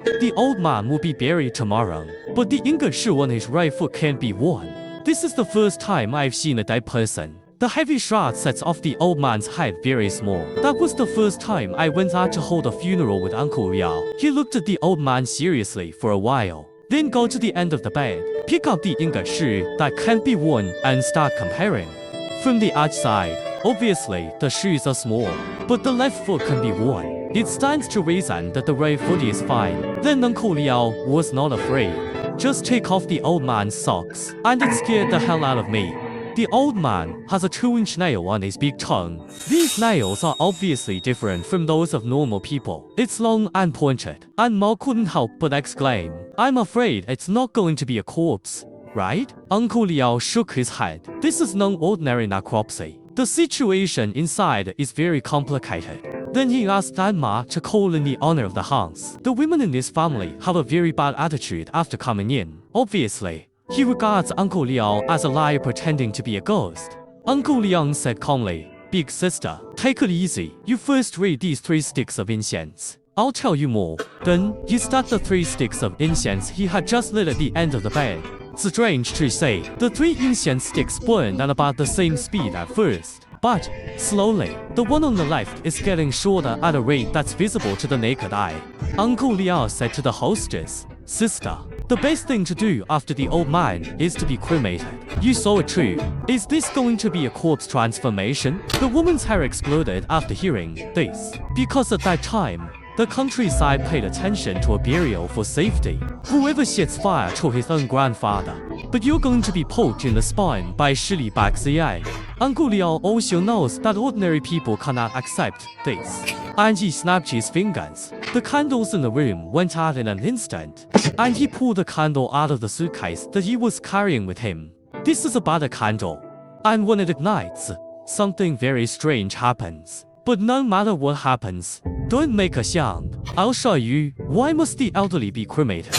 The old man will be buried tomorrow, but the ingot shoe on his right foot can't be worn. This is the first time I've seen a dead person. The heavy shroud sets off the old man's head very small. That was the first time I went out to hold a funeral with Uncle Liao. He looked at the old man seriously for a while. Then go to the end of the bed, pick up the ingot shoe that can't be worn and start comparing. From the outside, obviously the shoes are small, but the left foot can be worn. It stands to reason that the right foot is fine. Then Uncle Liao was not afraid. Just take off the old man's socks, and it scared the hell out of me. The old man has a 2-inch nail on his big tongue. These nails are obviously different from those of normal people. It's long and pointed, and Ma couldn't help but exclaim, "I'm afraid it's not going to be a corpse, right?" Uncle Liao shook his head. This is no ordinary necropsy. The situation inside is very complicated. Then he asked Grandma to call in the honor of the house. The women in this family have a very bad attitude after coming in. Obviously, he regards Uncle Liao as a liar pretending to be a ghost. Uncle Liang said calmly, "Big sister, take it easy. You first read these 3 sticks of incense. I'll tell you more." Then, he stuck the 3 sticks of incense he had just lit at the end of the bed. Strange to say, the 3 incense sticks burned at about the same speed at first. But, slowly, the one on the left is getting shorter at a rate that's visible to the naked eye. Uncle Liao said to the hostess, "Sister, the best thing to do after the old man is to be cremated. You saw it too. Is this going to be a corpse transformation?" The woman's hair exploded after hearing this, because at that time, the countryside paid attention to a burial for safety. Whoever sets fire to his own grandfather. But you're going to be poked in the spine by Shili Baxiai. Uncle Liao also knows that ordinary people cannot accept this. And he snapped his fingers. The candles in the room went out in an instant. And he pulled the candle out of the suitcase that he was carrying with him. This is about a candle. And when it ignites, something very strange happens. But no matter what happens, don't make a sound. I'll show you. Why must the elderly be cremated?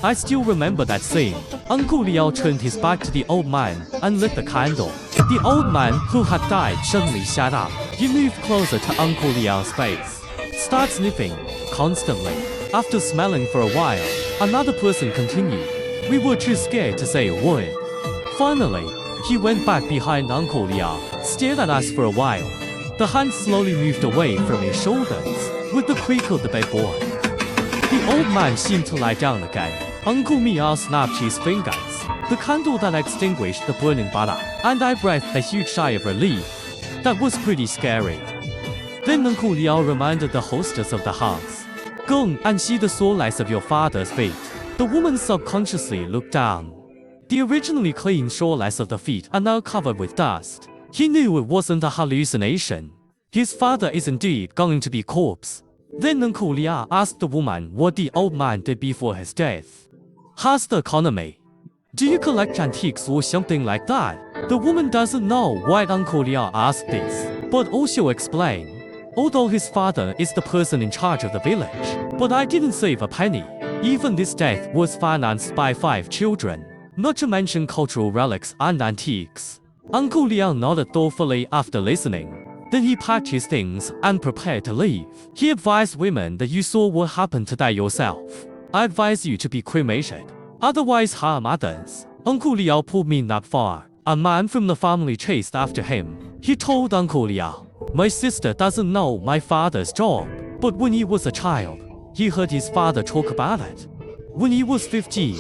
I still remember that scene. Uncle Liao turned his back to the old man and lit the candle. The old man who had died suddenly sat up. He moved closer to Uncle Liao's face. Start sniffing, constantly. After smelling for a while, another person continued. We were too scared to say a word. Finally, he went back behind Uncle Liao, stared at us for a while. The hand slowly moved away from his shoulders, with the creak of the bedboard. The old man seemed to lie down again. Uncle Liao snapped his fingers. The candle that extinguished the burning butter, and I breathed a huge sigh of relief. That was pretty scary. Then Uncle Liao reminded the hostess of the house. Go and see the solace of your father's feet. The woman subconsciously looked down. The originally clean shoreless of the feet are now covered with dust. He knew it wasn't a hallucination. His father is indeed going to be corpse. Then Uncle Liao asked the woman what the old man did before his death. How's the economy? Do you collect antiques or something like that? The woman doesn't know why Uncle Liao asked this, but also explained. Although his father is the person in charge of the village, but I didn't save a penny. Even this death was financed by 5 children. Not to mention cultural relics and antiques. Uncle Liao nodded thoughtfully after listening. Then he packed his things and prepared to leave. He advised women that you saw what happened to die yourself. I advise you to be cremated. Otherwise harm others. Uncle Liao pulled me not far. A man from the family chased after him. He told Uncle Liao, "My sister doesn't know my father's job. But when he was a child, he heard his father talk about it. When he was 15,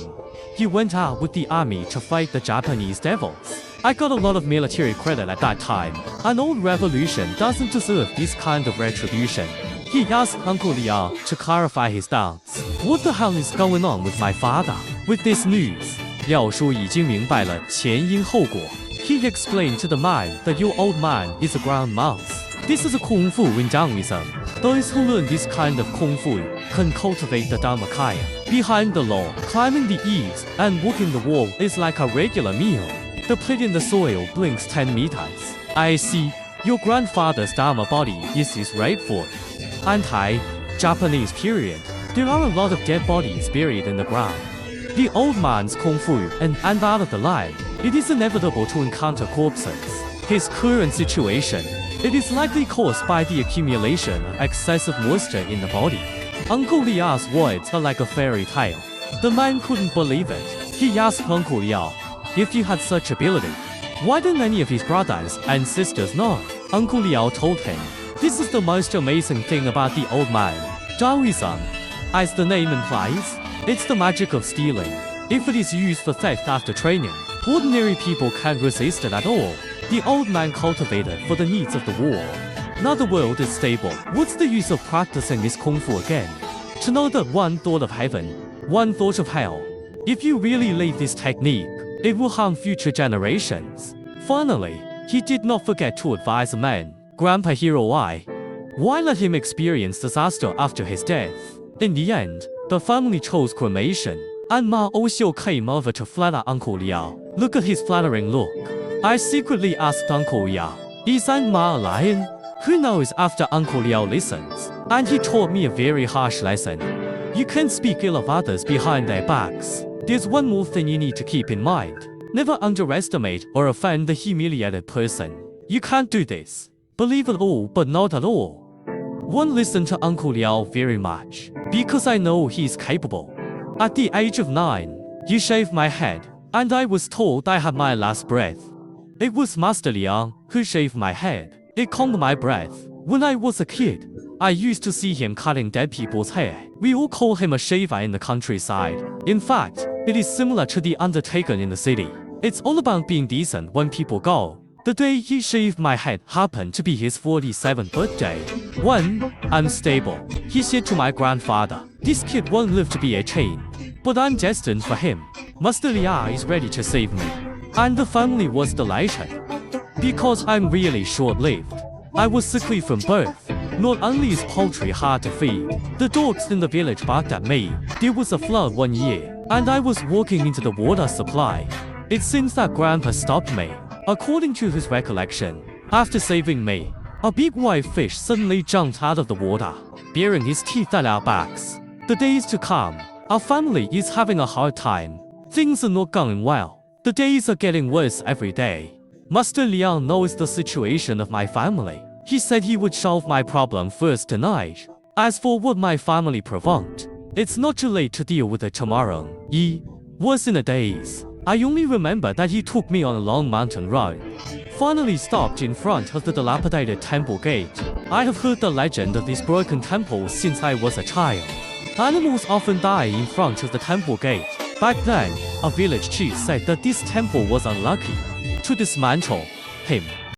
he went out with the army to fight the Japanese devils. I got a lot of military credit at that time. An old revolution doesn't deserve this kind of retribution." He asked Uncle Liao to clarify his doubts. What the hell is going on with my father? With this news, Liao Shu 已经明白了前因后果. He explained to the man that your old man is a ground mouse. This is a kung fu in Taoism. Those who learn this kind of kung fu can cultivate the Dharmakaya. Behind the law, climbing the eaves and walking the wall is like a regular meal. The pit in the soil blinks 10 meters. I see. Your grandfather's Dharma body is his right foot. Anti-Japanese period. There are a lot of dead bodies buried in the ground. The old man's kung fu and out of the line. It is inevitable to encounter corpses. His current situation, it is likely caused by the accumulation of excessive moisture in the body. Uncle Liao's words are like a fairy tale. The man couldn't believe it. He asked Uncle Liao, if you had such ability, why didn't any of his brothers and sisters know? Uncle Liao told him, this is the most amazing thing about the old man. Taoism, as the name implies, it's the magic of stealing. If it is used for theft after training, ordinary people can't resist it at all. The old man cultivated for the needs of the war. Now the world is stable. What's the use of practicing this kung fu again? To know that one thought of heaven, one thought of hell. If you really leave this technique, it will harm future generations. Finally, he did not forget to advise the man, Grandpa Hero why let him experience disaster after his death? In the end, the family chose cremation, and Ma Oxiu came over to flatter Uncle Liao. Look at his flattering look. I secretly asked Uncle Liao, is Aunt Ma a lion? Who knows after Uncle Liao listens, and he taught me a very harsh lesson. You can't speak ill of others behind their backs. There's one more thing you need to keep in mind. Never underestimate or offend the humiliated person. You can't do this. Believe it all but not at all. One listened to Uncle Liao very much, because I know he's capable. At the age of 9, he shaved my head, and I was told I had my last breath. It was Master Liang who shaved my head. It calmed my breath. When I was a kid, I used to see him cutting dead people's hair. We all call him a shaver in the countryside. In fact, it is similar to the undertaker in the city. It's all about being decent when people go. The day he shaved my head happened to be his 47th birthday. When I'm stable, he said to my grandfather, this kid won't live to be 18, but I'm destined for him. Master Liao is ready to save me. And the family was delighted. Because I'm really short-lived. I was sickly from birth. Not only is poultry hard to feed, the dogs in the village barked at me. There was a flood one year, and I was walking into the water supply. It seems that Grandpa stopped me. According to his recollection, after saving me, a big white fish suddenly jumped out of the water, baring his teeth at our backs. The days to come, our family is having a hard time. Things are not going well. The days are getting worse every day. Master Liang knows the situation of my family. He said he would solve my problem first tonight. As for what my family provoked, it's not too late to deal with it tomorrow. Was in a daze. I only remember that he took me on a long mountain road. Finally stopped in front of the dilapidated temple gate. I have heard the legend of this broken temple since I was a child. Animals often die in front of the temple gate. Back then, a village chief said that this temple was unlucky. To dismantle him,